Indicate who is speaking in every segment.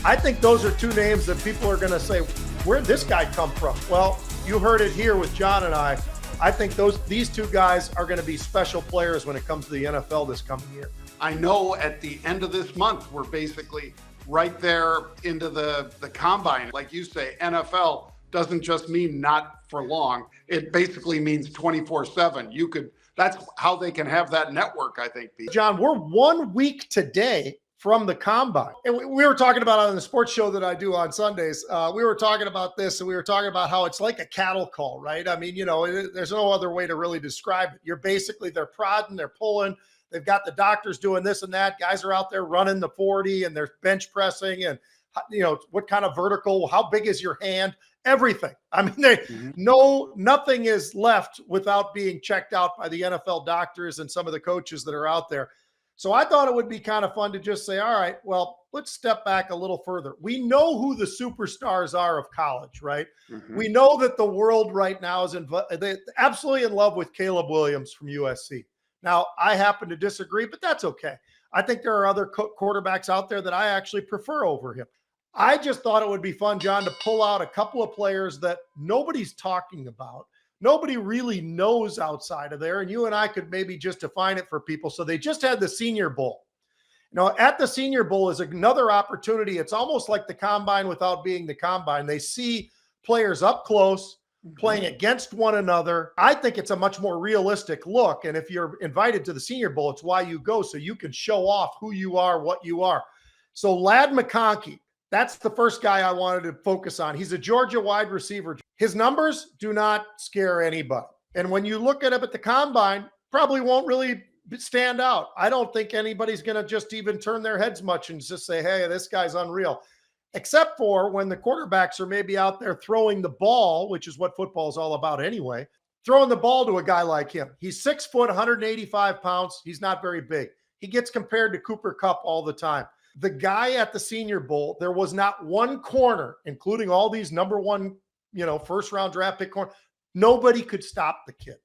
Speaker 1: I think those are two names that people are going to say, where'd this guy come from? Well, you heard it here with John and I. I think these two guys are going to be special players when it comes to the NFL this coming year.
Speaker 2: I know at the end of this month, we're basically right there into the combine. Like you say, NFL doesn't just mean not for long. It basically means 24/7. That's how they can have that network, I think, Pete.
Speaker 1: John, we're 1 week today from the combine. And we were talking about on the sports show that I do on Sundays. We were talking about this, and we were talking about how it's like a cattle call, right? I mean, there's no other way to really describe it. They're prodding, they're pulling. They've got the doctors doing this and that. Guys are out there running the 40 and they're bench pressing and, what kind of vertical, how big is your hand, everything. I mean, nothing is left without being checked out by the NFL doctors and some of the coaches that are out there. So I thought it would be kind of fun to just say, all right, well, let's step back a little further. We know who the superstars are of college, right? Mm-hmm. We know that the world right now is absolutely in love with Caleb Williams from USC. Now, I happen to disagree, but that's okay. I think there are other quarterbacks out there that I actually prefer over him. I just thought it would be fun, John, to pull out a couple of players that nobody's talking about. Nobody really knows outside of there, and you and I could maybe just define it for people. So they just had the Senior Bowl. At the Senior Bowl is another opportunity. It's almost like the combine without being the combine. They see players up close, playing against one another. I think it's a much more realistic look. And if you're invited to the Senior Bowl, it's why you go, so you can show off who you are, what you are. So Mcconkey, that's the first guy I wanted to focus on. He's a Georgia wide receiver. His numbers do not scare anybody. And when you look at him at the combine, probably won't really stand out. I don't think anybody's going to just even turn their heads much and just say, hey, this guy's unreal. Except for when the quarterbacks are maybe out there throwing the ball, which is what football is all about anyway, throwing the ball to a guy like him. He's 6 foot, 185 pounds. He's not very big. He gets compared to Cooper Kupp all the time. The guy at the Senior Bowl, there was not one corner, including all these number one, first round draft pick corner. Nobody could stop the kid.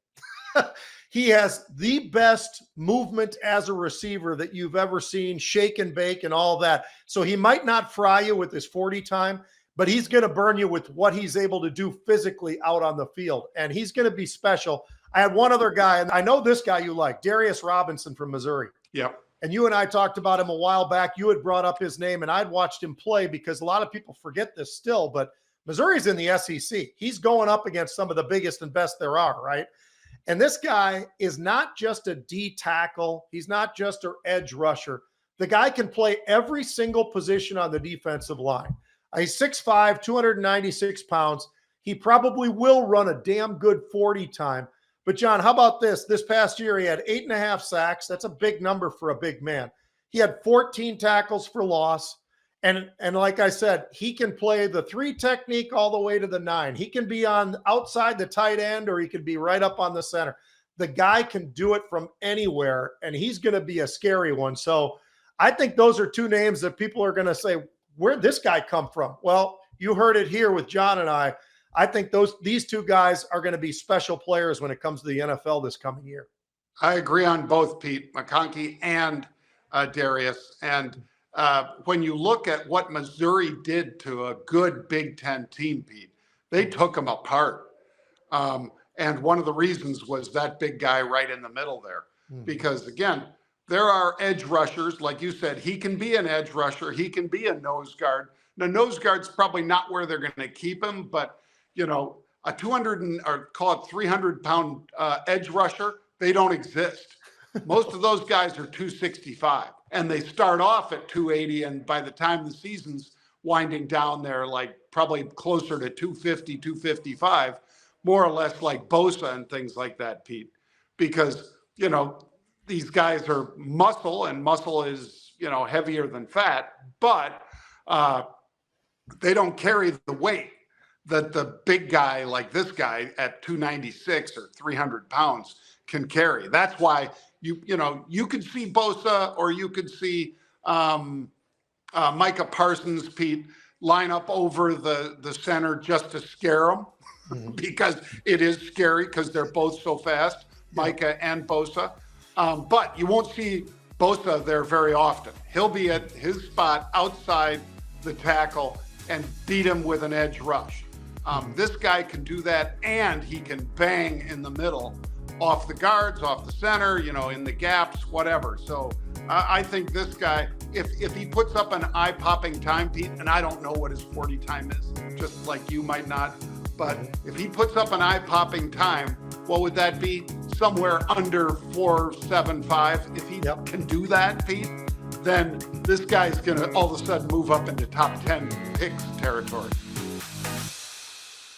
Speaker 1: He has the best movement as a receiver that you've ever seen, shake and bake and all that. So he might not fry you with his 40 time, but he's going to burn you with what he's able to do physically out on the field. And he's going to be special. I had one other guy, and I know this guy you like, Darius Robinson from Missouri.
Speaker 2: Yep.
Speaker 1: And you and I talked about him a while back. You had brought up his name, and I'd watched him play because a lot of people forget this still, but Missouri's in the SEC. He's going up against some of the biggest and best there are, right? And this guy is not just a D tackle. He's not just an edge rusher. The guy can play every single position on the defensive line. He's 6'5", 296 pounds. He probably will run a damn good 40 time. But, John, how about this? This past year, he had 8.5 sacks. That's a big number for a big man. He had 14 tackles for loss. And like I said, he can play the 3 technique all the way to the 9. He can be on outside the tight end, or he could be right up on the center. The guy can do it from anywhere, and he's going to be a scary one. So I think those are two names that people are going to say, where'd this guy come from? Well, you heard it here with John and I. I think these two guys are going to be special players when it comes to the NFL this coming year.
Speaker 2: I agree on both, Pete, Mcconkey and Darius. And when you look at what Missouri did to a good Big Ten team, Pete, they took them apart. And one of the reasons was that big guy right in the middle there. Because, again, there are edge rushers. Like you said, he can be an edge rusher. He can be a nose guard. The nose guard's probably not where they're going to keep him, but a 200 or call it 300-pound edge rusher, they don't exist. Most of those guys are 265, and they start off at 280, and by the time the season's winding down, they're like probably closer to 250, 255, more or less like Bosa and things like that, Pete, because, these guys are muscle, and muscle is, heavier than fat, but they don't carry the weight that the big guy like this guy at 296 or 300 pounds can carry. That's why you could see Bosa, or you could see Micah Parsons, Pete, line up over the center just to scare them, because it is scary because they're both so fast, Micah and Bosa. But you won't see Bosa there very often. He'll be at his spot outside the tackle and beat him with an edge rush. This guy can do that, and he can bang in the middle, off the guards, off the center, in the gaps, whatever. So I think this guy, if he puts up an eye-popping time, Pete, and I don't know what his 40 time is, just like you might not, but if he puts up an eye-popping time, what would that be? Somewhere under 4.75. If he can do that, Pete, then this guy's going to all of a sudden move up into top 10 picks territory.